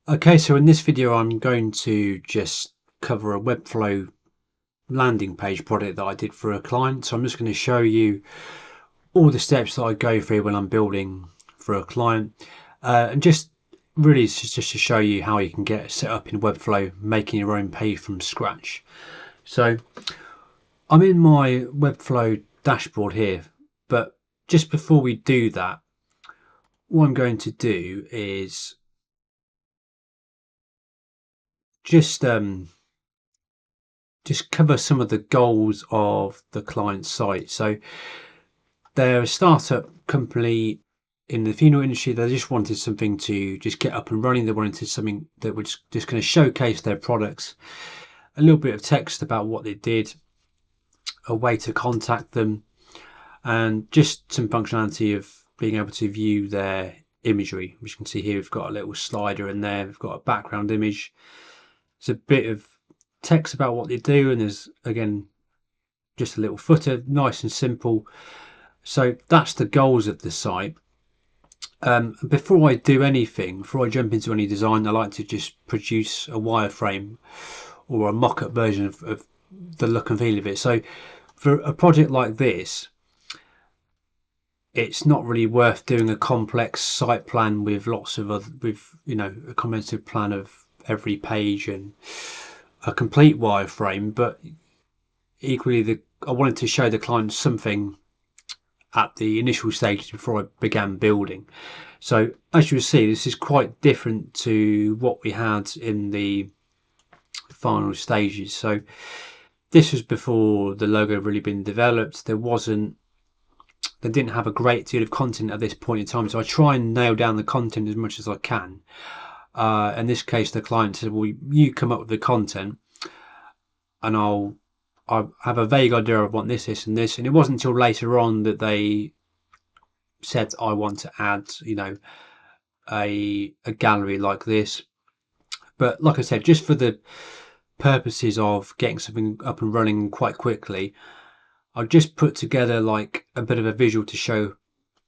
Okay, so in this video I'm going to just cover a Webflow landing page project that I did for a client. So I'm just going to show you all the steps that I go through when I'm building for a client, and just really it's just to show you how you can get set up in Webflow, making your own page from scratch. So I'm in my Webflow dashboard here, but just before we do that, what I'm going to do is just cover some of the goals of the client site. So they're a startup company in the funeral industry. They just wanted something to just get up and running. They wanted something that was just going to showcase their products, a little bit of text about what they did, a way to contact them, and just some functionality of being able to view their imagery. Which you can see here, we've got a little slider in there. We've got a background image. There's a bit of text about what they do, and there's again just a little footer, nice and simple. So that's the goals of the site. Before I do anything, before I jump into any design, I like to just produce a wireframe or a mock-up version of the look and feel of it. So for a project like this, it's not really worth doing a complex site plan with lots of other, with a comprehensive plan of every page and a complete wireframe. But equally, I wanted to show the client something at the initial stages before I began building. So as you will see, this is quite different to what we had in the final stages. So this was before the logo had really been developed. They didn't have a great deal of content at this point in time. So I try and nail down the content as much as I can. In this case, the client said, well, you come up with the content and I have a vague idea of what this, and this. And it wasn't until later on that they said, I want to add, a gallery like this. But like I said, just for the purposes of getting something up and running quite quickly, I'll just put together like a bit of a visual to show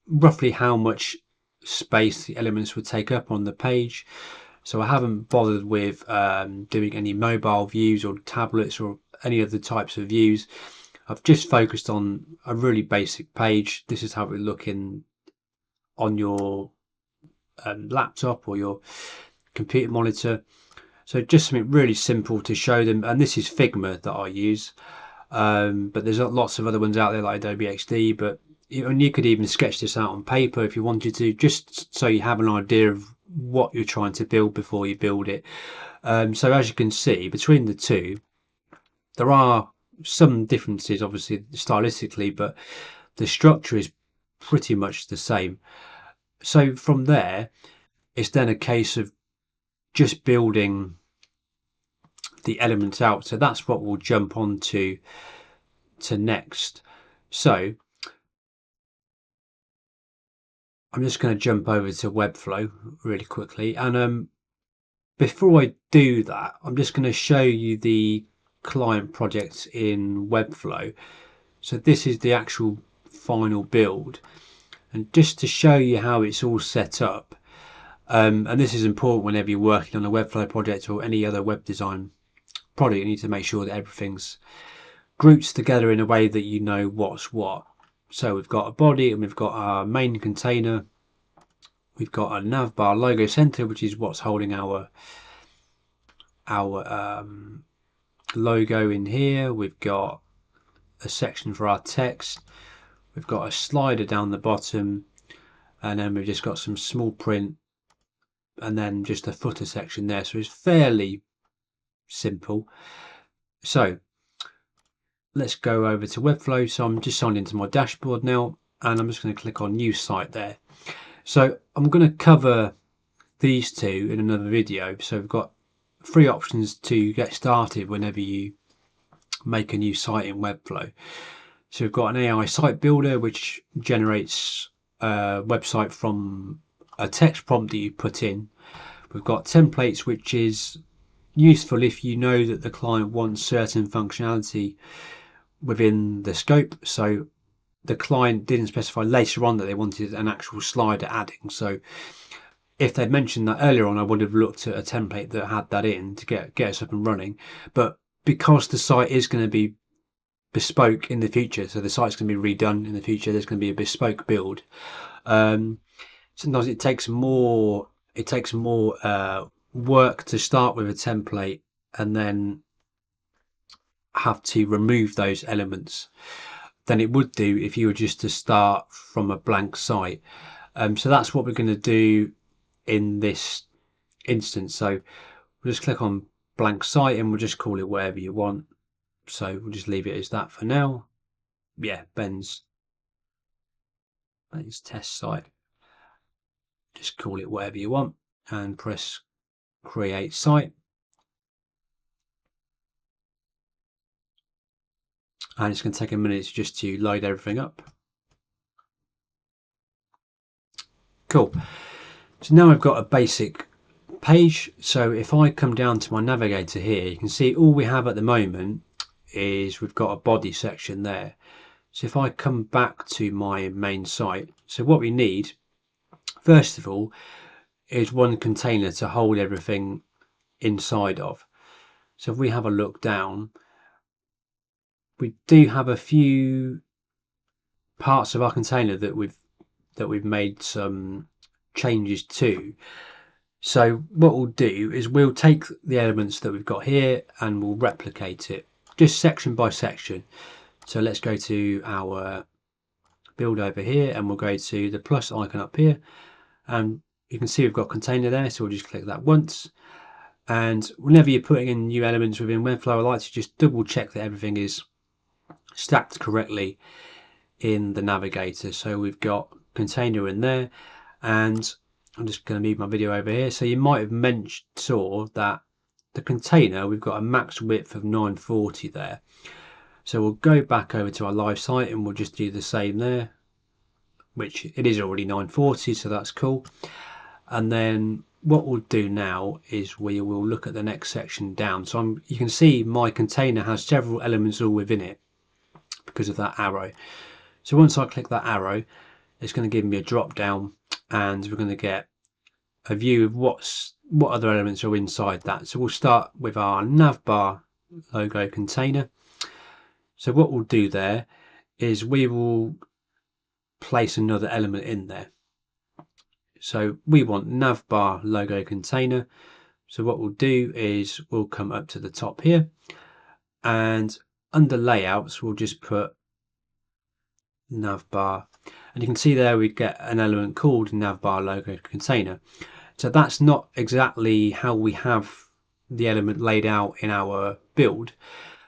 roughly how much space the elements would take up on the page. So I haven't bothered with doing any mobile views or tablets or any other types of views. I've just focused on a really basic page. This is how it would look on your laptop or your computer monitor. So just something really simple to show them. And this is Figma that I use, but there's lots of other ones out there like Adobe XD. But you could even sketch this out on paper if you wanted to, just so you have an idea of what you're trying to build before you build it. So as you can see, between the two, there are some differences, obviously stylistically, but the structure is pretty much the same. So from there, it's then a case of just building the elements out. So that's what we'll jump on to next. So I'm just going to jump over to Webflow really quickly, and before I do that, I'm just going to show you the client project in Webflow. So this is the actual final build, and just to show you how it's all set up, and this is important whenever you're working on a Webflow project or any other web design project. You need to make sure that everything's grouped together in a way that you know what's what. So we've got a body and we've got our main container. We've got a Navbar logo center, which is what's holding our logo in here. We've got a section for our text. We've got a slider down the bottom, and then we've just got some small print, and then just a footer section there. So it's fairly simple. So let's go over to Webflow. So I'm just signed into my dashboard now, and I'm just going to click on new site there. So I'm going to cover these two in another video. So we've got 3 options to get started whenever you make a new site in Webflow. So we've got an AI site builder, which generates a website from a text prompt that you put in. We've got templates, which is useful if you know that the client wants certain functionality within the scope. So the client didn't specify later on that they wanted an actual slider adding, so if they'd mentioned that earlier on, I would have looked at a template that had that in to get us up and running. But because the site is going to be bespoke in the future, so the site's going to be redone in the future, there's going to be a bespoke build. Sometimes it takes more work to start with a template and then have to remove those elements than it would do if you were just to start from a blank site. So that's what we're going to do in this instance. So we'll just click on blank site and we'll just call it whatever you want. So we'll just leave it as that for now. Yeah, Ben's test site. Just call it whatever you want and press create site. And it's going to take a minute just to load everything up. Cool. So now I've got a basic page. So if I come down to my navigator here, you can see all we have at the moment is we've got a body section there. So if I come back to my main site, so what we need first of all is one container to hold everything inside of. So if we have a look down, we do have a few parts of our container that we've made some changes to. So what we'll do is we'll take the elements that we've got here and we'll replicate it just section by section. So let's go to our build over here and we'll go to the plus icon up here, and you can see we've got container there, so we'll just click that once. And whenever you're putting in new elements within Webflow, I like to just double check that everything is stacked correctly in the navigator. So we've got container in there, and I'm just going to move my video over here. So you might have saw that the container, we've got a max width of 940 there. So we'll go back over to our live site and we'll just do the same there, which it is already 940, so that's cool. And then what we'll do now is we will look at the next section down. So you can see my container has several elements all within it because of that arrow. So once I click that arrow, it's going to give me a drop down and we're going to get a view of what other elements are inside that. So we'll start with our Navbar logo container. So what we'll do there is we will place another element in there. So we want Navbar logo container. So what we'll do is we'll come up to the top here and under layouts we'll just put Navbar, and you can see there we get an element called Navbar logo container. So that's not exactly how we have the element laid out in our build,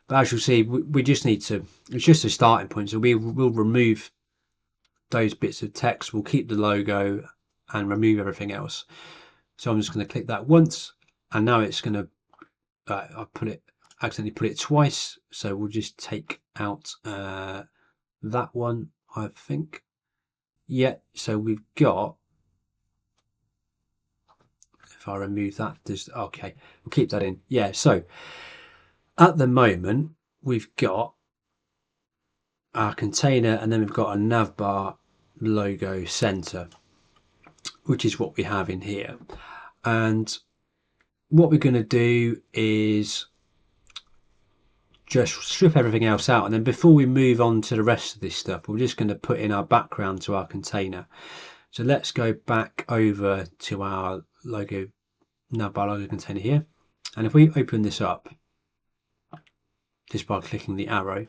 but as you'll see we just need to, it's just a starting point. So we will remove those bits of text, we'll keep the logo and remove everything else. So I'm just going to click that once, and now it's going to I accidentally put it twice, so we'll just take out that one, I think. Yeah, so we've got, if I remove that, okay, we'll keep that in. Yeah, so at the moment we've got our container and then we've got a Navbar logo center, which is what we have in here. And what we're going to do is just strip everything else out, and then before we move on to the rest of this stuff, we're just going to put in our background to our container. So let's go back over to our logo, Navbar logo container here, and if we open this up just by clicking the arrow,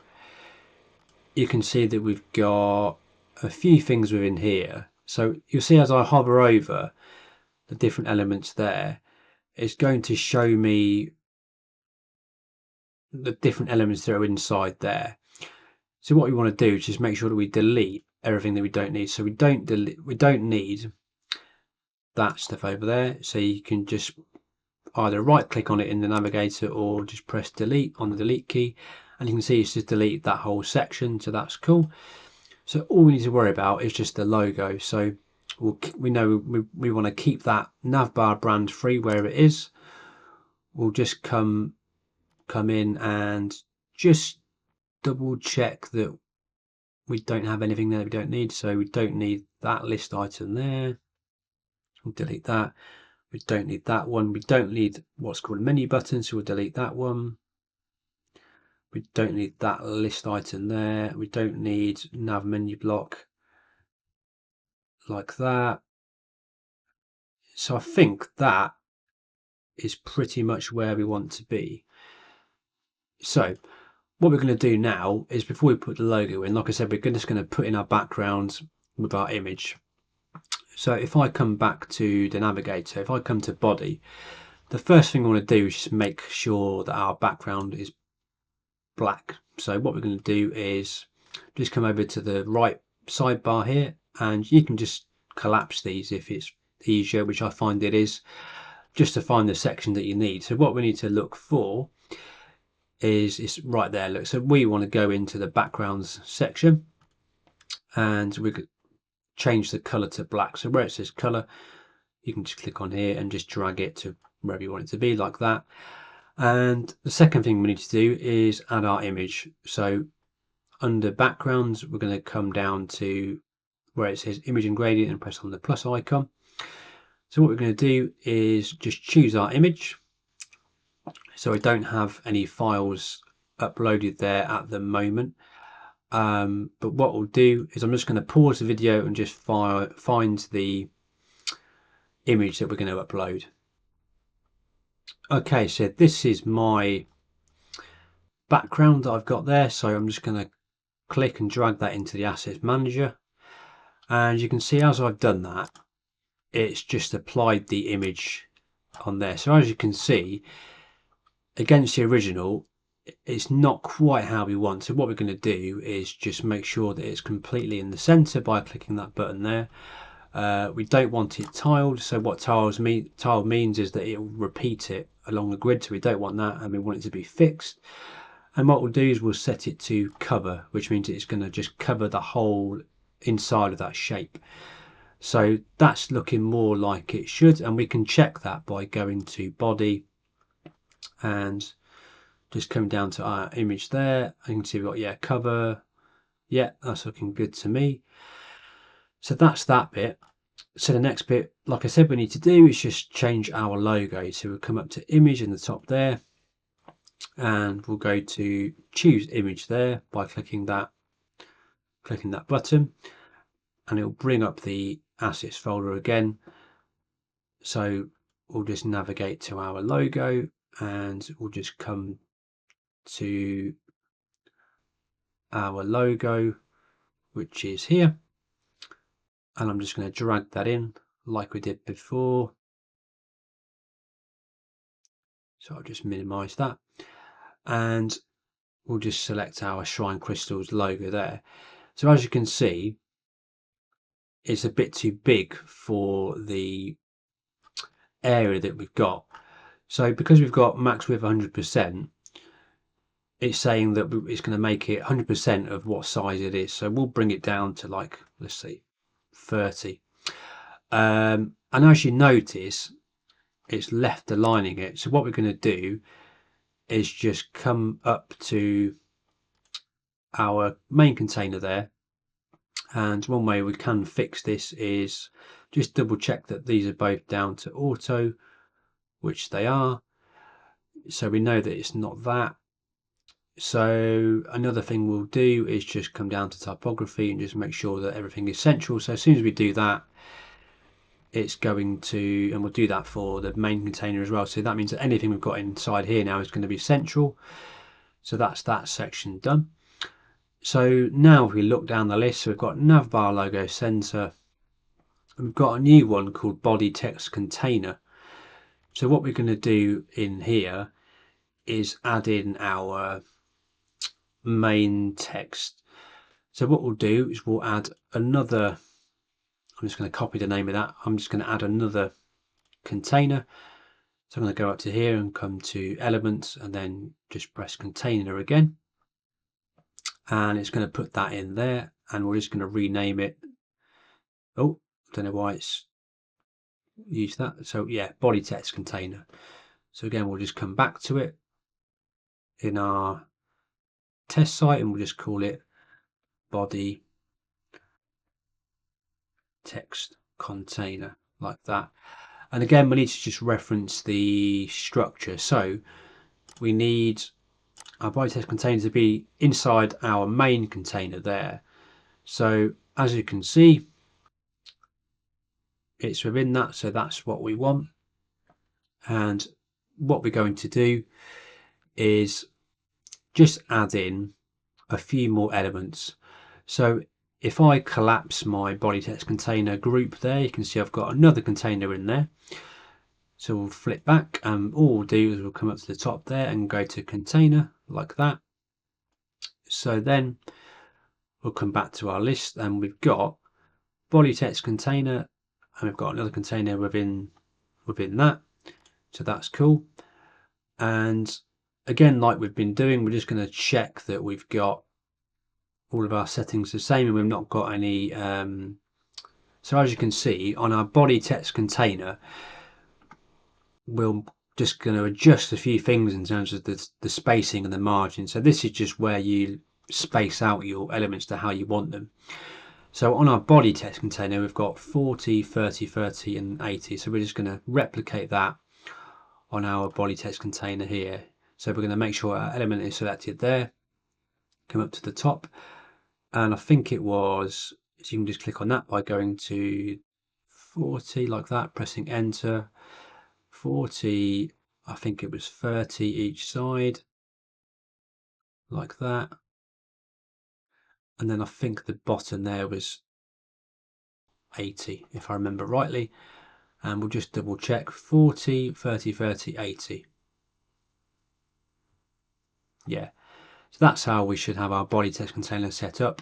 you can see that we've got a few things within here. So you'll see as I hover over the different elements there, it's going to show me the different elements that are inside there. So what we want to do is just make sure that we delete everything that we don't need. So we don't need that stuff over there. So you can just either right click on it in the navigator or just press delete on the delete key, and you can see it's just delete that whole section. So that's cool. So all we need to worry about is just the logo. So we know we want to keep that Navbar brand free where it is. We'll just come in and just double check that we don't have anything there we don't need. So we don't need that list item there. We'll delete that. We don't need that one. We don't need what's called a menu button, so we'll delete that one. We don't need that list item there. We don't need nav menu block like that. So I think that is pretty much where we want to be. So what we're going to do now is, before we put the logo in, like I said, we're just going to put in our background with our image. So if I come back to the Navigator, if I come to body, the first thing I want to do is just make sure that our background is black. So what we're going to do is just come over to the right sidebar here, and you can just collapse these if it's easier, which I find it is, just to find the section that you need. So what we need to look for is it's right there. Look, so we want to go into the backgrounds section, and we could change the color to black. So where it says color, you can just click on here and just drag it to wherever you want it to be, like that. And the second thing we need to do is add our image. So under backgrounds, we're going to come down to where it says image and gradient and press on the plus icon. So what we're going to do is just choose our image. So I don't have any files uploaded there at the moment. But what we'll do is I'm just going to pause the video and just find the image that we're going to upload. Okay, so this is my background that I've got there. So I'm just going to click and drag that into the assets manager. And you can see as I've done that, it's just applied the image on there. So as you can see, against the original, it's not quite how we want. So what we're going to do is just make sure that it's completely in the center by clicking that button there. We don't want it tiled. So what tile means is that it will repeat it along the grid. So we don't want that, and we want it to be fixed. And what we'll do is we'll set it to cover, which means it's going to just cover the whole inside of that shape. So that's looking more like it should, and we can check that by going to body and just come down to our image there. You can see we've got cover. Yeah, that's looking good to me. So that's that bit. So the next bit, like I said, we need to do is just change our logo. So we'll come up to image in the top there, and we'll go to choose image there by clicking that button, and it'll bring up the assets folder again. So we'll just navigate to our logo, and we'll just come to our logo, which is here, and I'm just going to drag that in like we did before. So I'll just minimize that, and we'll just select our Shrine Crystals logo there. So as you can see, it's a bit too big for the area that we've got. So because we've got max width 100%, it's saying that it's going to make it 100% of what size it is. So we'll bring it down to, like, let's see, 30. And as you notice, it's left aligning it. So what we're going to do is just come up to our main container there. And one way we can fix this is just double check that these are both down to auto, which they are. So we know that it's not that. So another thing we'll do is just come down to typography and just make sure that everything is central. So as soon as we do that, it's going to, and we'll do that for the main container as well. So that means that anything we've got inside here now is going to be central. So that's that section done. So now if we look down the list, so we've got Navbar logo center, and we've got a new one called body text container. So what we're going to do in here is add in our main text. So what we'll do is we'll add another, I'm just going to copy the name of that. I'm just going to add another container. So I'm going to go up to here and come to elements and then just press container again. And it's going to put that in there, and we're just going to rename it. Oh, I don't know why it's used that. So yeah, body text container. So again, we'll just come back to it in our test site, and we'll just call it body text container. like that. And again, we need to just reference the structure. So we need our body text container to be inside our main container there. So as you can see, it's within that, so that's what we want. And what we're going to do is just add in a few more elements. So if I collapse my body text container group there, you can see I've got another container in there. So we'll flip back, and all we'll do is we'll come up to the top there and go to container like that. So then we'll come back to our list, and we've got body text container, and we've got another container within that. So that's cool. And again, like we've been doing, we're just going to check that we've got all of our settings the same and we've not got any. So as you can see on our body text container, we're just going to adjust a few things in terms of the spacing and the margin. So this is just where you space out your elements to how you want them. So on our body text container, we've got 40, 30, 30 and 80. So we're just going to replicate that on our body text container here. So we're going to make sure our element is selected there, come up to the top, and I think it was, so you can just click on that by going to 40 like that, pressing enter. 40, I think it was 30 each side like that, and then I think the bottom there was 80 if I remember rightly, and we'll just double check. 40, 30, 30, 80. Yeah, so that's how we should have our body text container set up.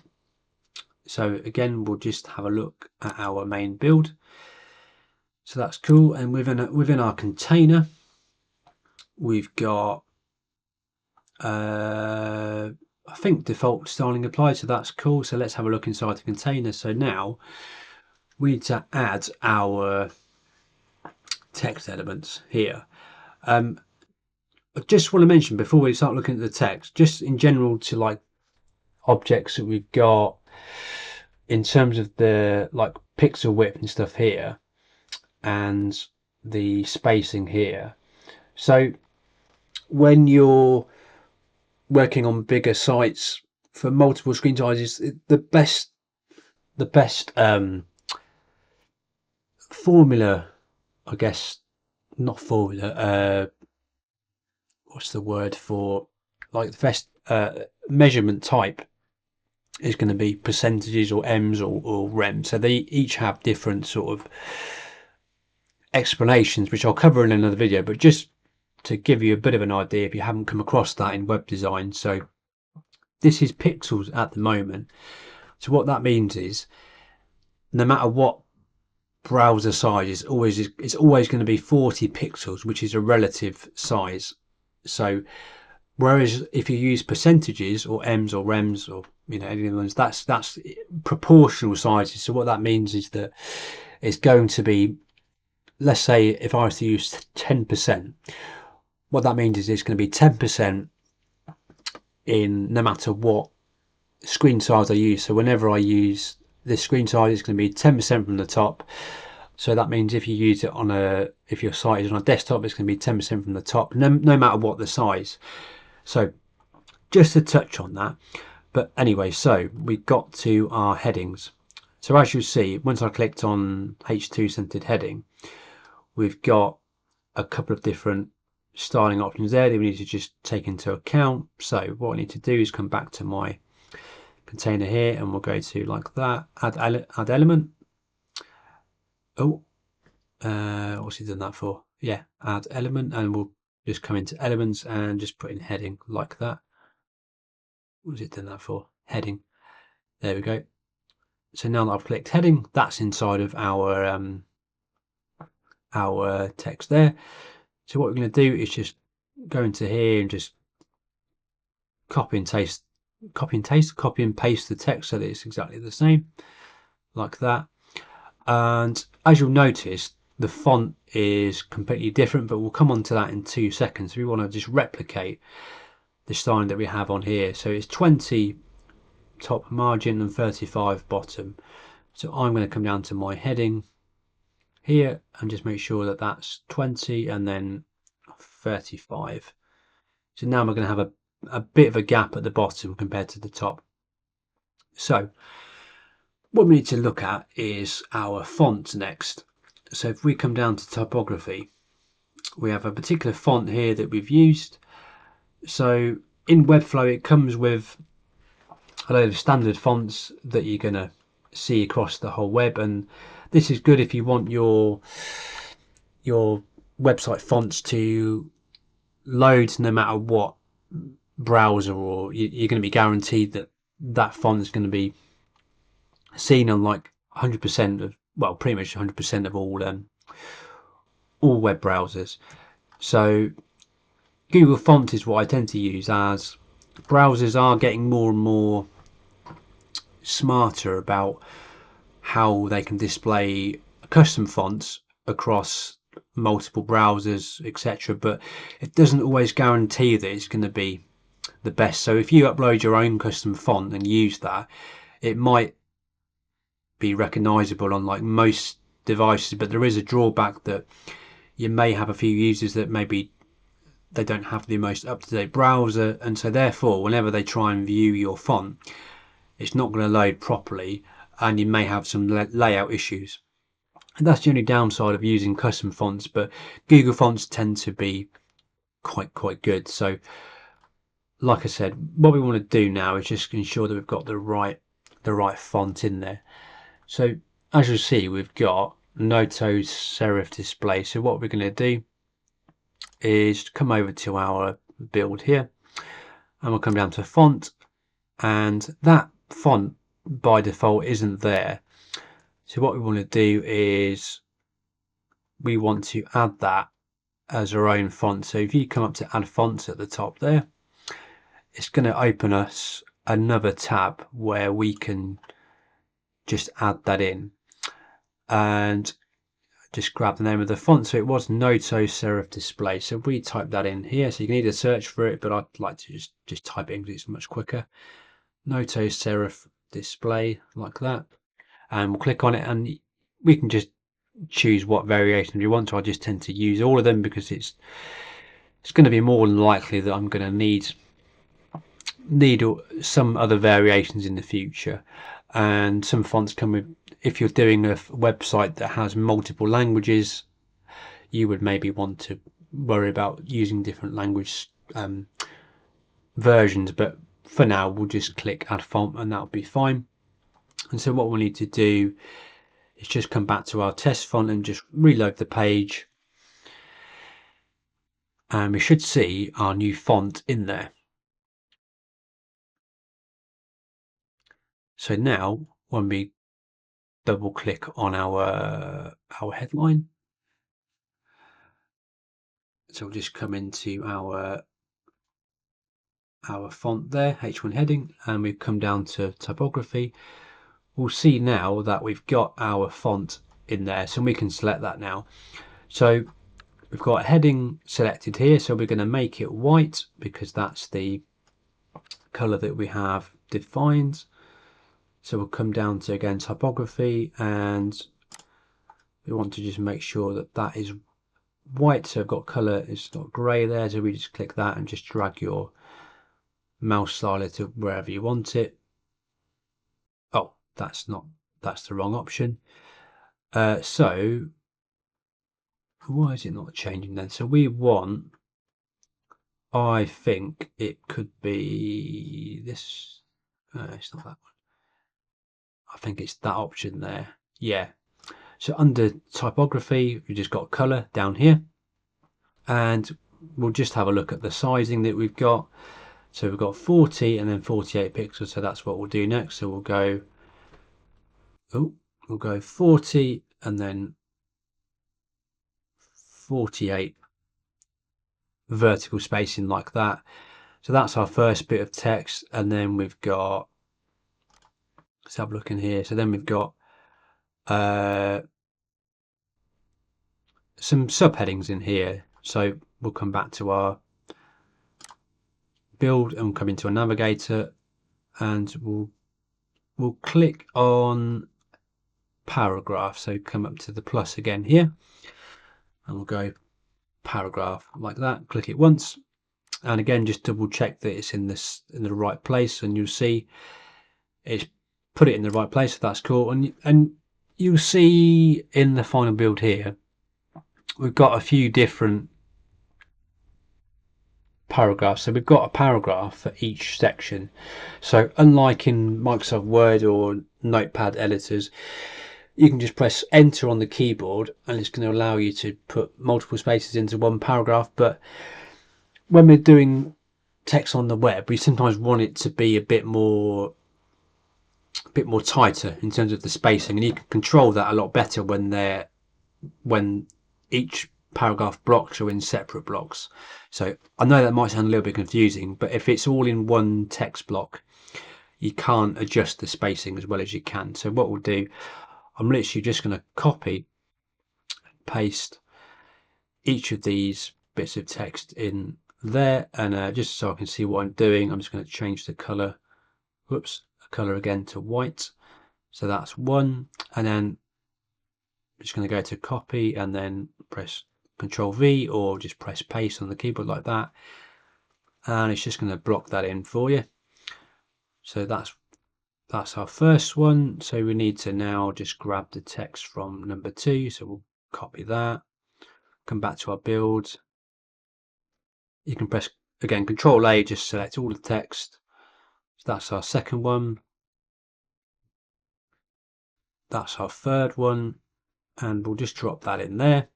So again, we'll just have a look at our main build. So that's cool. And within our container, we've got I think default styling applied, so that's cool. So let's have a look inside the container. So now we need to add our text elements here. I just want to mention before we start looking at the text, just in general, to like objects that we've got in terms of the like pixel width and stuff here and the spacing here. So when you're working on bigger sites for multiple screen sizes, the best formula, I guess, not formula, what's the word for, like the best measurement type is going to be percentages or M's or REM. So they each have different sort of explanations, which I'll cover in another video, but just to give you a bit of an idea if you haven't come across that in web design. So this is pixels at the moment. So what that means is no matter what browser size, it's always going to be 40 pixels, which is a relative size. So whereas if you use percentages or M's or REMs or any of the ones, that's proportional sizes. So what that means is that it's going to be, let's say if I was to use 10%, what that means is it's going to be 10% in no matter what screen size I use. So whenever I use this screen size, it's going to be 10% from the top. So that means if you use it on if your site is on a desktop, it's going to be 10% from the top, no matter what the size. So just to touch on that. But anyway, so we got to our headings. So as you see, once I clicked on H2 centered heading, we've got a couple of different styling options there that we need to just take into account. So what I need to do is come back to my container here, and we'll go to like that, add element. Oh, what's he done that for? Yeah, add element, and we'll just come into elements and just put in heading like that. What's it done that for? Heading. There we go. So now that I've clicked heading, that's inside of our text there. So what we're going to do is just go into here and just copy and paste the text so that it's exactly the same, like that. And as you'll notice, the font is completely different, but we'll come on to that in 2 seconds. We want to just replicate the styling that we have on here. So it's 20 top margin and 35 bottom. So I'm going to come down to my heading here and just make sure that that's 20 and then 35. So now we're going to have a bit of a gap at the bottom compared to the top. So what we need to look at is our font next. So if we come down to typography, we have a particular font here that we've used. So in Webflow it comes with a load of standard fonts that you're going to see across the whole web, and this is good if you want your website fonts to load no matter what browser, or you're going to be guaranteed that that font is going to be seen on like 100% of, well, pretty much 100% of all web browsers. So Google Fonts is what I tend to use, as browsers are getting more and more smarter about how they can display custom fonts across multiple browsers, etc. But it doesn't always guarantee that it's going to be the best. So if you upload your own custom font and use that, it might be recognizable on like most devices, but there is a drawback that you may have a few users that maybe they don't have the most up-to-date browser, and so therefore whenever they try and view your font, it's not going to load properly and you may have some layout issues. And that's the only downside of using custom fonts, but Google Fonts tend to be quite good. So like I said, what we want to do now is just ensure that we've got the right font in there. So as you see, we've got Noto serif display. So what we're going to do is come over to our build here, and we'll come down to font, and that font by default isn't there. So what we want to do is we want to add that as our own font. So if you come up to add fonts at the top there, it's going to open us another tab where we can just add that in, and just grab the name of the font. So it was Noto serif display. So if we type that in here, so you can either search for it, but I'd like to just type it in because it's much quicker. Noto serif display, like that, and we'll click on it, and we can just choose what variation you want to. I just tend to use all of them because it's going to be more than likely that I'm going to need some other variations in the future. And some fonts come with, if you're doing a website that has multiple languages, you would maybe want to worry about using different language versions, but for now we'll just click add font and that'll be fine. And so what we'll need to do is just come back to our test font and just reload the page, and we should see our new font in there. So now when we double click on our headline, so we'll just come into our font there, H1 heading, and we've come down to typography. We'll see now that we've got our font in there, so we can select that now. So we've got heading selected here, so we're going to make it white because that's the color that we have defined. So we'll come down to, again, typography, and we want to just make sure that that is white. So I've got color, it's not gray there, so we just click that and just drag your mouse slider to wherever you want it. Oh, that's the wrong option. So why is it not changing then? So we want, I think it could be this. It's not that one. I think it's that option there. Yeah. So under typography, we just got color down here, and we'll just have a look at the sizing that we've got. So we've got 40 and then 48 pixels. So that's what we'll do next. So we'll go 40 and then 48 vertical spacing, like that. So that's our first bit of text, and then we've got, let's have a look in here. So then we've got some subheadings in here. So we'll come back to our build and we'll come into a Navigator, and we'll click on paragraph. So come up to the plus again here, and we'll go paragraph like that. Click it once, and again just double check that it's in the right place, and you'll see it's put it in the right place. So that's cool. And you'll see in the final build here we've got a few different paragraphs. So we've got a paragraph for each section. So unlike in Microsoft Word or Notepad editors, you can just press enter on the keyboard and it's going to allow you to put multiple spaces into one paragraph. But when we're doing text on the web, we sometimes want it to be a bit more tighter in terms of the spacing, and you can control that a lot better when each paragraph blocks are in separate blocks. So I know that might sound a little bit confusing, but if it's all in one text block, you can't adjust the spacing as well as you can. So what we'll do, I'm literally just going to copy, paste each of these bits of text in there, and just so I can see what I'm doing, I'm just going to change the color, color again to white. So that's one, and then I'm just going to go to copy and then press Control V or just press paste on the keyboard like that, and it's just going to block that in for you. So that's our first one. So we need to now just grab the text from number 2. So we'll copy that, come back to our build. You can press again Control A, just select all the text. So that's our second one. That's our third one, and we'll just drop that in there.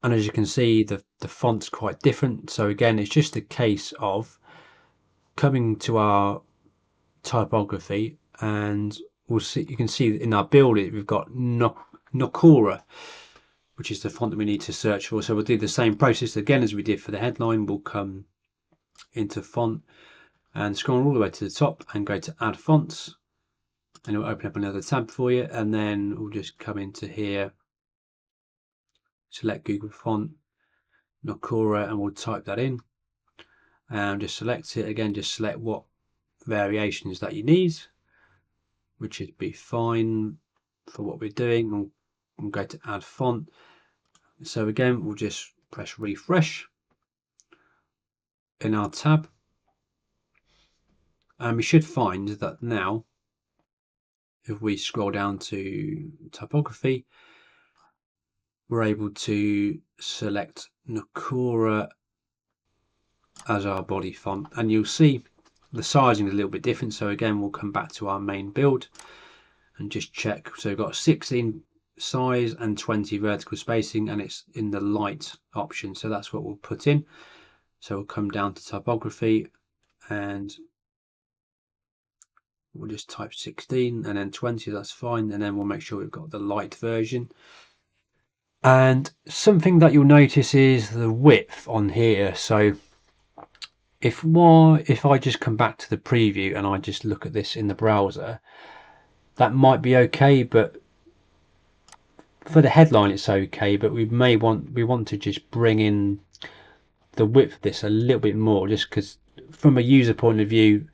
And as you can see, the font's quite different. So again, it's just a case of coming to our typography, and we'll see. You can see in our build it, we've got Nokora, which is the font that we need to search for. So we'll do the same process again as we did for the headline. We'll come into font and scroll all the way to the top and go to add fonts, and it will open up another tab for you. And then we'll just come into here, select Google font Nokora, and we'll type that in and just select it again. Just select what variations that you need, which would be fine for what we're doing. We'll go to add font. So again, we'll just press refresh in our tab, and we should find that now if we scroll down to typography, we're able to select Nokora as our body font, and you'll see the sizing is a little bit different. So again, we'll come back to our main build and just check. So we've got 16 size and 20 vertical spacing, and it's in the light option, so that's what we'll put in. So we'll come down to typography and we'll just type 16 and then 20, that's fine, and then we'll make sure we've got the light version. And something that you'll notice is the width on here. So if I just come back to the preview and I just look at this in the browser, that might be okay, but for the headline it's okay, but we want to just bring in the width of this a little bit more, just because from a user point of view,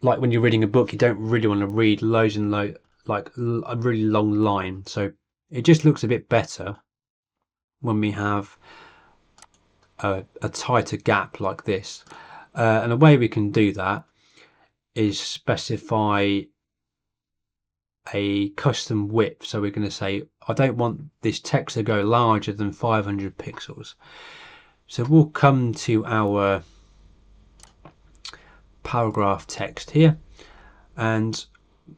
like when you're reading a book, you don't really want to read loads and loads, like a really long line. So it just looks a bit better when we have a tighter gap like this, and a way we can do that is specify a custom width. So we're going to say I don't want this text to go larger than 500 pixels. So we'll come to our paragraph text here, and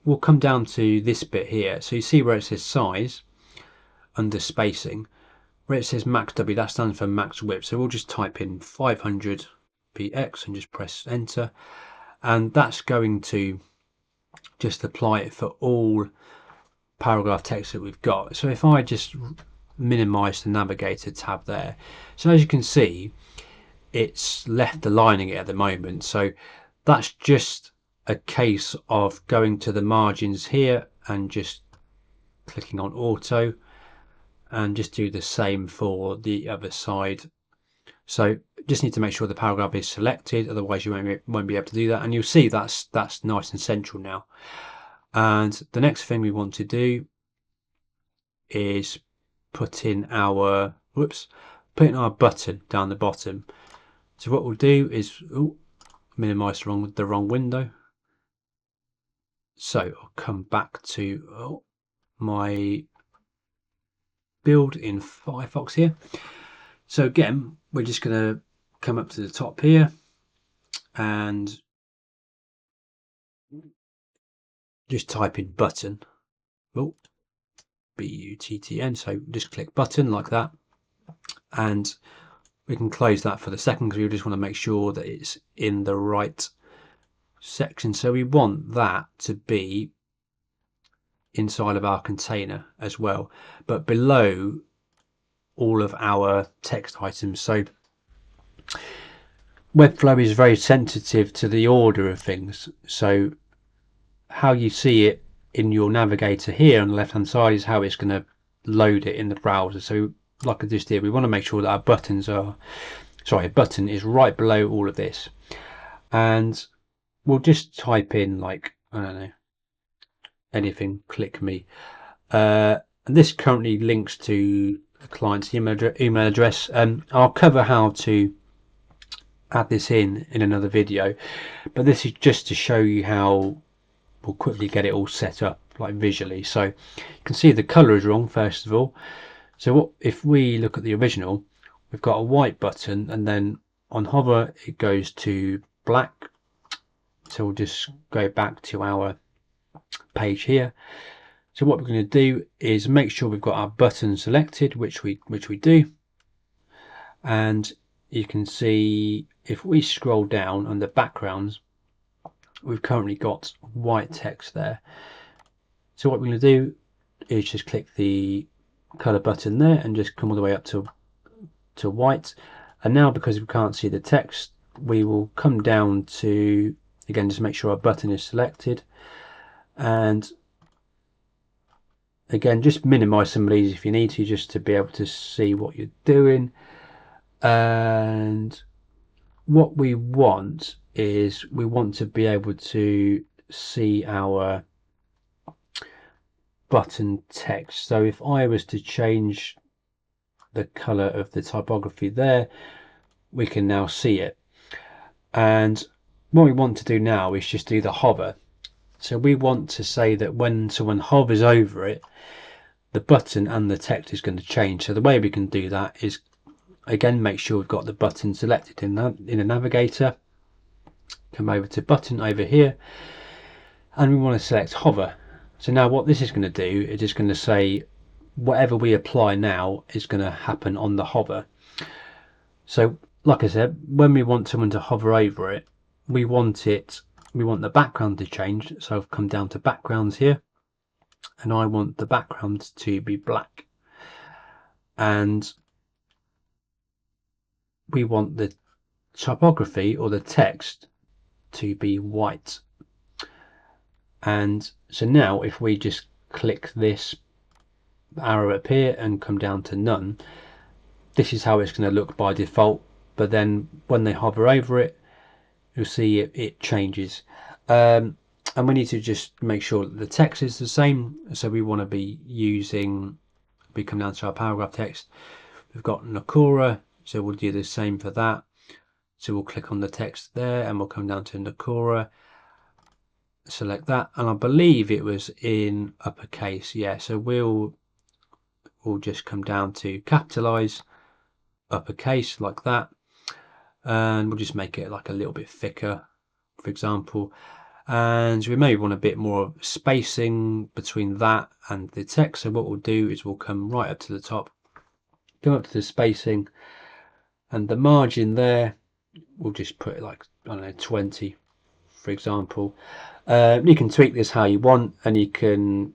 we'll come down to this bit here. So you see where it says size under spacing, where it says max W, that stands for max width. So we'll just type in 500 px and just press enter, and that's going to just apply it for all paragraph text that we've got. So if I just minimize the Navigator tab there, so as you can see, it's left aligning it at the moment. So that's just a case of going to the margins here and just clicking on auto, and just do the same for the other side. So just need to make sure the paragraph is selected, otherwise you won't be able to do that. And you'll see that's nice and central now. And the next thing we want to do is put in our button down the bottom. So what we'll do is minimize the wrong window. So I'll come back to my build in Firefox here. So again, we're just going to come up to the top here and just type in button. B-U-T-T-N. So just click button like that, and we can close that for the second because we just want to make sure that it's in the right section. So we want that to be inside of our container as well, but below all of our text items. So Webflow is very sensitive to the order of things. So how you see it in your navigator here on the left hand side is how it's going to load it in the browser. So like I just did, we want to make sure that our button is right below all of this, and we'll just type in, like, I don't know, anything, click me. And this currently links to the client's email address. I'll cover how to add this in another video, but this is just to show you how we'll quickly get it all set up, like visually. So you can see the color is wrong first of all. So what if we look at the original, we've got a white button, and then on hover it goes to black. So we'll just go back to our page here. So what we're going to do is make sure we've got our button selected, which we do, and you can see if we scroll down under backgrounds, we've currently got white text there. So what we're going to do is just click the color button there and just come all the way up to white. And now, because we can't see the text, we will come down to, again, just make sure our button is selected, and again, just minimize some of these if you need to, just to be able to see what you're doing. And what we want is we want to be able to see our button text. So if I was to change the color of the typography there, we can now see it. And what we want to do now is just do the hover. So we want to say that when someone hovers over it, the button and the text is going to change. So the way we can do that is, again, make sure we've got the button selected in the navigator. Come over to button over here, and we want to select hover. So now what this is going to do, it is going to say whatever we apply now is going to happen on the hover. So like I said, when we want someone to hover over it, we want the background to change. So I've come down to backgrounds here, and I want the background to be black, and we want the typography or the text to be white. And so now if we just click this arrow up here and come down to none, this is how it's going to look by default. But then when they hover over it, you'll see it changes. And we need to just make sure that the text is the same. So we want to be using, we come down to our paragraph text, we've got Nokora, so we'll do the same for that. So we'll click on the text there and we'll come down to Nokora, select that, and I believe it was in uppercase. Yeah, so we'll just come down to capitalize uppercase like that, and we'll just make it like a little bit thicker, for example. And we may want a bit more spacing between that and the text. So what we'll do is we'll come right up to the top, go up to the spacing, and the margin there, we'll just put it like, I don't know, 20, for example. You can tweak this how you want, and you can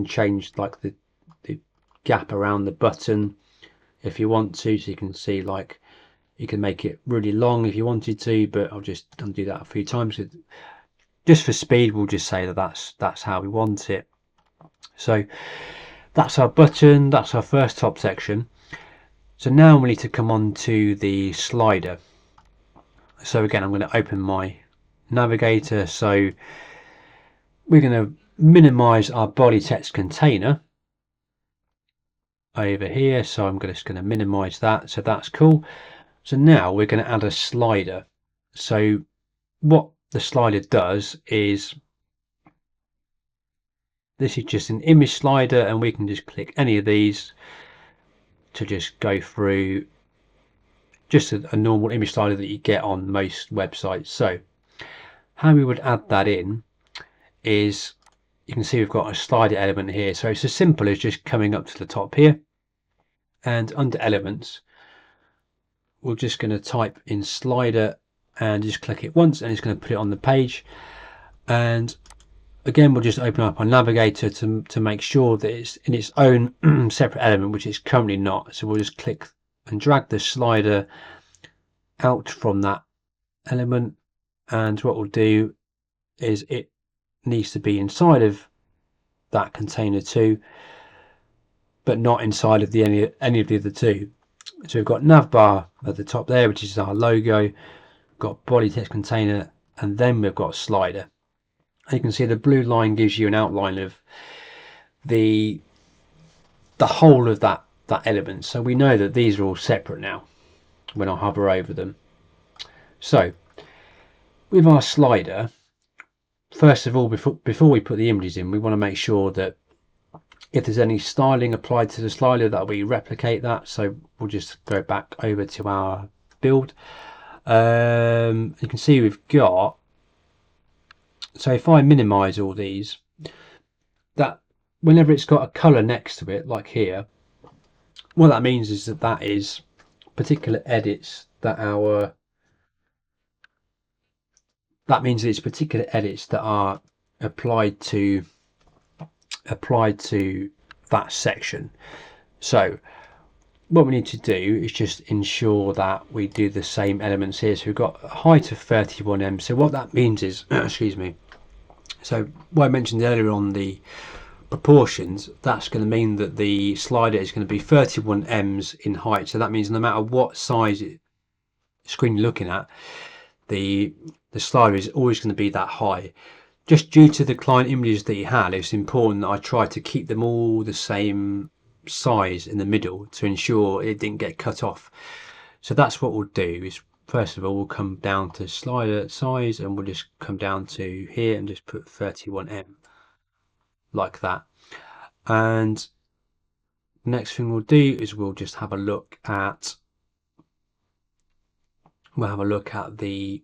change like the gap around the button if you want to. So you can see, like, you can make it really long if you wanted to, but I'll just undo that a few times. Just for speed, we'll just say that that's how we want it. So that's our button, that's our first top section. So now we need to come on to the slider. So again, I'm going to open my navigator. So we're going to minimize our body text container over here, so I'm just going to minimize that, so that's cool. So now we're going to add a slider. So what the slider does is, this is just an image slider, and we can just click any of these to just go through, just a normal image slider that you get on most websites. So how we would add that in is, you can see we've got a slider element here. So it's as simple as just coming up to the top here, and under elements we're just going to type in slider and just click it once, and it's going to put it on the page. And again, we'll just open up our Navigator to make sure that it's in its own separate element, which it's currently not. So we'll just click and drag the slider out from that element, and what we'll do is, it needs to be inside of that container too, but not inside of any of the other two. So we've got Navbar at the top there, which is our logo. We've got body text container, and then we've got slider. And you can see the blue line gives you an outline of the whole of that element. So we know that these are all separate now when I hover over them. So with our slider, first of all, before we put the images in, we want to make sure that if there's any styling applied to the slider, that we replicate that. So we'll just go back over to our build. You can see we've got, so if I minimize all these, that whenever it's got a color next to it, like here, what that means is that is particular edits that it's particular edits that are applied to that section. So what we need to do is just ensure that we do the same elements here. So we've got a height of 31em. So what that means is excuse me, so what I mentioned earlier on the proportions, that's going to mean that the slider is going to be 31ems in height. So that means no matter what size screen you're looking at, the slider is always going to be that high. Just due to the client images that you had, it's important that I try to keep them all the same size in the middle to ensure it didn't get cut off. So that's what we'll do, is first of all we'll come down to slider size, and we'll just come down to here and just put 31em like that. And the next thing we'll do is we'll just have a look at the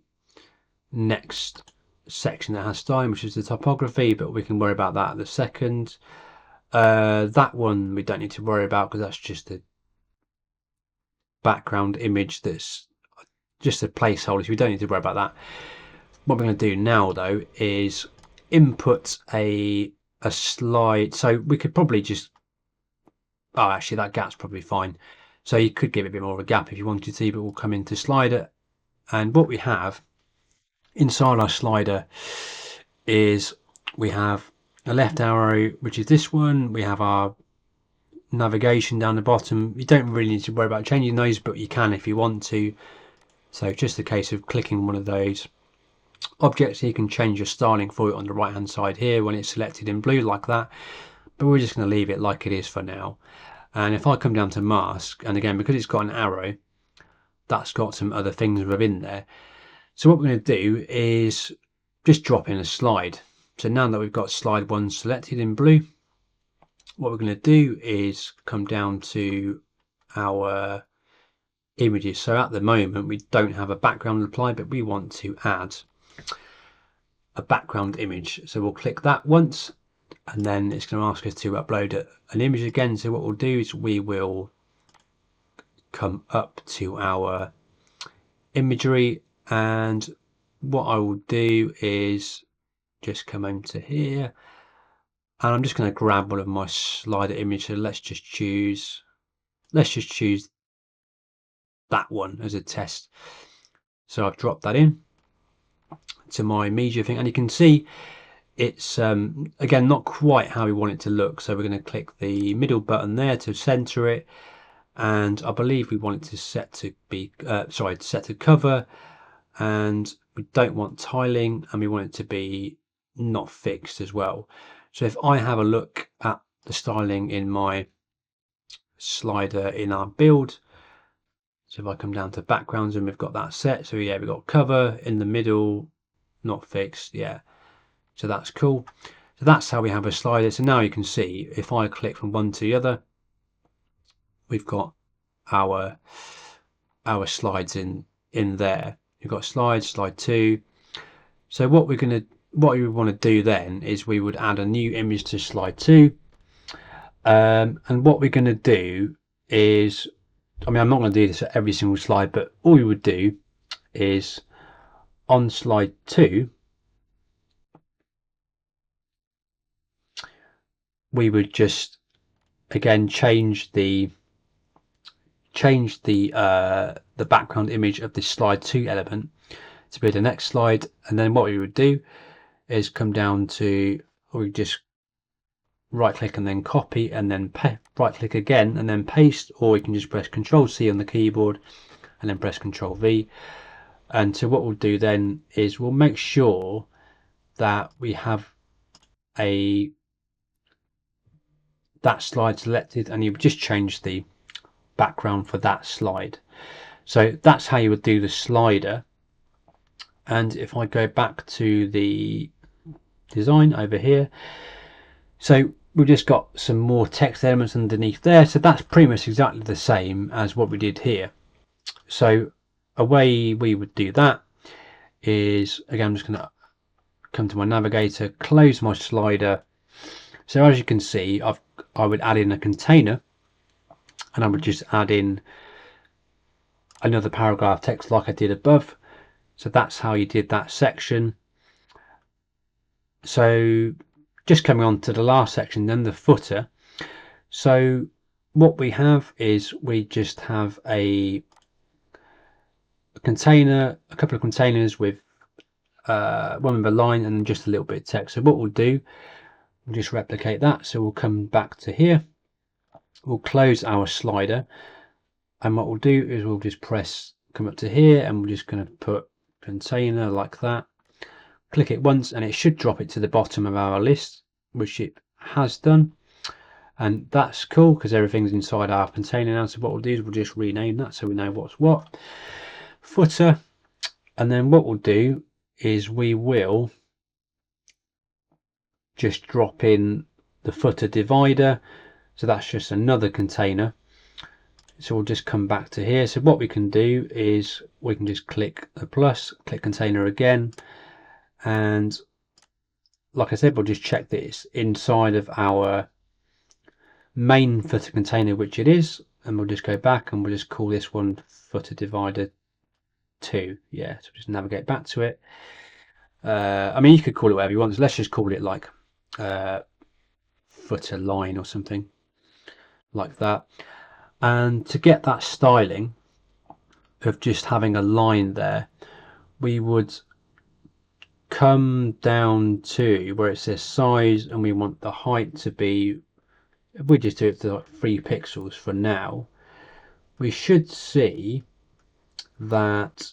next section that has styling, which is the topography, but we can worry about that in a second. That one we don't need to worry about, because that's just a background image, that's just a placeholder, so we don't need to worry about that. What we're going to do now though is input a slide. So we could probably just, oh actually that gap's probably fine, so you could give it a bit more of a gap if you wanted to, but we'll come into slider, and what we have inside our slider is we have a left arrow, which is this one. We have our navigation down the bottom. You don't really need to worry about changing those, but you can if you want to. So just a case of clicking one of those objects, you can change your styling for it on the right hand side here when it's selected in blue like that, but we're just going to leave it like it is for now. And if I come down to mask, and again because it's got an arrow, that's got some other things within there. So what we're going to do is just drop in a slide. So now that we've got slide 1 selected in blue, what we're going to do is come down to our images. So at the moment we don't have a background applied, but we want to add a background image. So we'll click that once, and then it's going to ask us to upload an image again. So what we'll do is we will come up to our imagery, and what I will do is just come into here, and I'm just going to grab one of my slider images. So let's just choose that one as a test. So I've dropped that in to my media thing, and you can see it's again not quite how we want it to look. So we're going to click the middle button there to center it, and I believe we want it to set to be set to cover, and we don't want tiling, and we want it to be not fixed as well. So if I have a look at the styling in my slider in our build, so if I come down to backgrounds and we've got that set, so yeah, we've got cover in the middle, not fixed, yeah, so that's cool. So that's how we have a slider. So now you can see if I click from one to the other, we've got our slides in there. You've got slides, slide 2. So what we want to do then is we would add a new image to slide 2, and what we're going to do is, I mean, I'm not going to do this at every single slide, but all we would do is on slide 2 we would just again change the background image of this slide 2 element to be the next slide, and then what we would do is come down to, or we just right click and then copy, and then right click again and then paste, or we can just press Ctrl C on the keyboard and then press Ctrl V. And so what we'll do then is we'll make sure that we have that slide selected, and you just change the background for that slide. So that's how you would do the slider. And if I go back to the design over here, so we've just got some more text elements underneath there, so that's pretty much exactly the same as what we did here. So a way we would do that is, again, I'm just going to come to my Navigator, close my slider. So as you can see, I would add in a container, and I would just add in another paragraph text like I did above. So that's how you did that section. So just coming on to the last section, then the footer. So what we have is we just have a container, a couple of containers with one with a line and just a little bit of text. So what we'll do, we'll just replicate that. So we'll come back to here, we'll close our slider, and what we'll do is we'll just come up to here, and we're just going to put container like that, click it once, and it should drop it to the bottom of our list, which it has done. And that's cool because everything's inside our container now. So what we'll do is we'll just rename that so we know what's what. Footer. And then what we'll do is we will just drop in the footer divider. So that's just another container. So we'll just come back to here. So what we can do is we can just click the plus, click container again. And like I said, we'll just check that it's inside of our main footer container, which it is, and we'll just go back and we'll just call this one footer divider 2. Yeah, so just navigate back to it. I mean, you could call it whatever you want, so let's just call it like footer line or something like that. And to get that styling of just having a line there, we would come down to where it says size, and we want the height to be, if we just do it to like 3 pixels for now, we should see that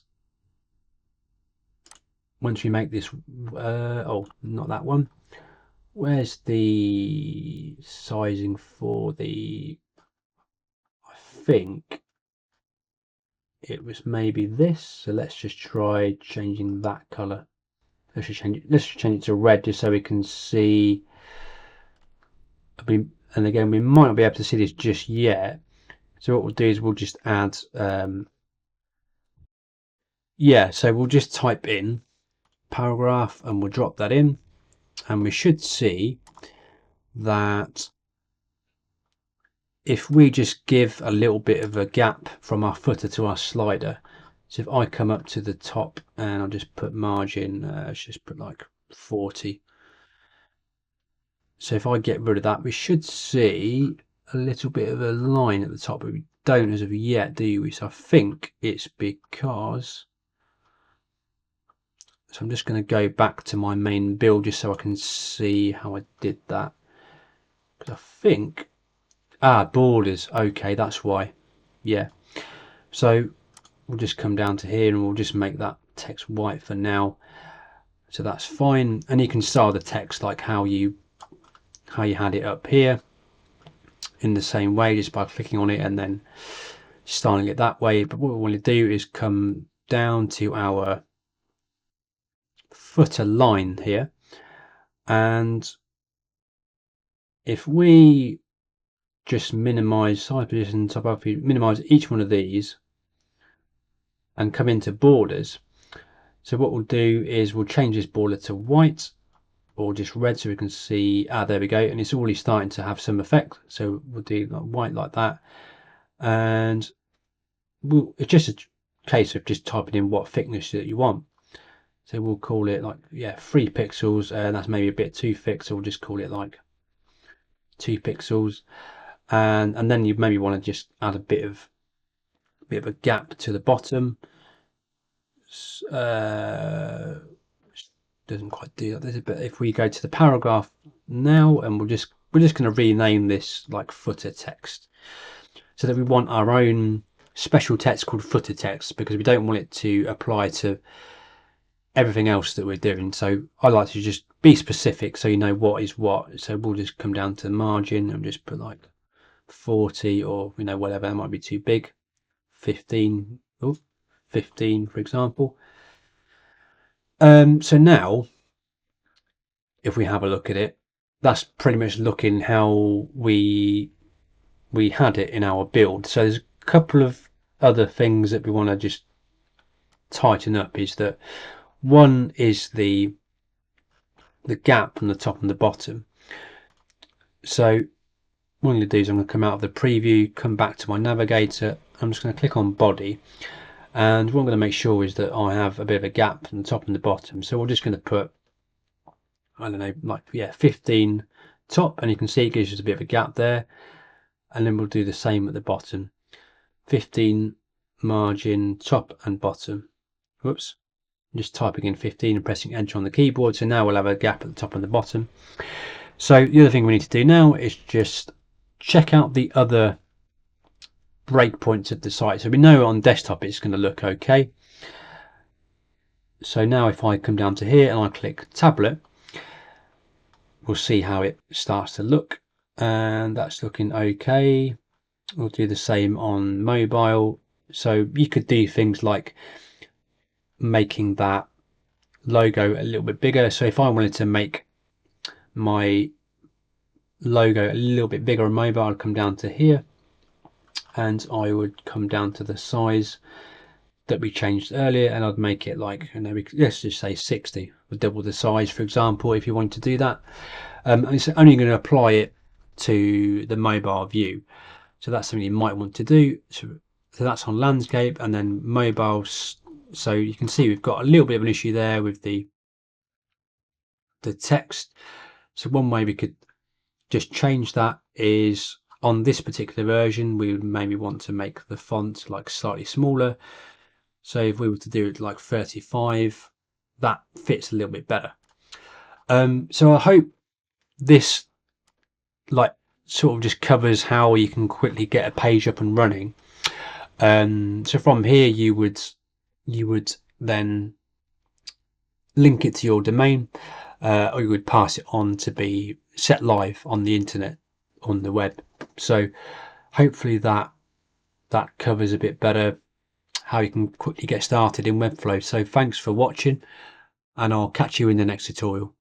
once we make this, oh, not that one. Where's the sizing for the, I think it was maybe this. So let's just try changing that color. Let's just change it to red just so we can see. And again, we might not be able to see this just yet. So what we'll do is we'll just add, yeah, so we'll just type in paragraph and we'll drop that in, and we should see that if we just give a little bit of a gap from our footer to our slider, so if I come up to the top and I'll just put margin, let's just put like 40. So if I get rid of that, we should see a little bit of a line at the top, but we don't as of yet, do we? So I think it's because, so I'm just going to go back to my main build just so I can see how I did that. Because I think, borders, okay, that's why. Yeah. So we'll just come down to here and we'll just make that text white for now. So that's fine. And you can style the text like how you how you had it up here in the same way, just by clicking on it and then styling it that way. But what we want to do is come down to our footer line here, and if we just minimize side position, top up, minimize each one of these and come into borders. So what we'll do is we'll change this border to white or just red, so we can see, there we go, and it's already starting to have some effect. So we'll do like white like that, and it's just a case of just typing in what thickness that you want. So we'll call it like 3 pixels, and that's maybe a bit too thick, so we'll just call it like 2 pixels. And then you maybe want to just add a bit of a gap to the bottom. Doesn't quite do that, but if we go to the paragraph now, and we're just going to rename this like footer text, so that we want our own special text called footer text, because we don't want it to apply to everything else that we're doing. So I like to just be specific, so you know what is what. So we'll just come down to the margin and just put like 40, or whatever, that might be too big, 15, 15 for example. So now if we have a look at it, that's pretty much looking how we had it in our build. So there's a couple of other things that we want to just tighten up. Is that one is the gap on the top and the bottom. So what I'm going to do is I'm going to come out of the preview, come back to my Navigator. I'm just going to click on body, and what I'm going to make sure is that I have a bit of a gap on the top and the bottom. So we're just going to put, I don't know, like 15 top, and you can see it gives us a bit of a gap there. And then we'll do the same at the bottom, 15 margin top and bottom. Whoops, I'm just typing in 15 and pressing enter on the keyboard. So now we'll have a gap at the top and the bottom. So the other thing we need to do now is just check out the other breakpoints of the site. So we know on desktop it's going to look okay. So now if I come down to here and I click tablet, we'll see how it starts to look, and that's looking okay. We'll do the same on mobile. So you could do things like making that logo a little bit bigger. So if I wanted to make my logo a little bit bigger on mobile, I'd come down to here and I would come down to the size that we changed earlier, and I'd make it like, let's just say 60, or double the size, for example, if you want to do that. And it's only going to apply it to the mobile view. So that's something you might want to do. So that's on landscape, and then mobile. So you can see we've got a little bit of an issue there with the text. So one way we could just change that is, on this particular version, we would maybe want to make the font like slightly smaller. So if we were to do it like 35, that fits a little bit better. So I hope this like sort of just covers how you can quickly get a page up and running. So from here you would then link it to your domain, or you would pass it on to be set live on the internet, on the web. So hopefully that covers a bit better how you can quickly get started in Webflow. So thanks for watching, and I'll catch you in the next tutorial.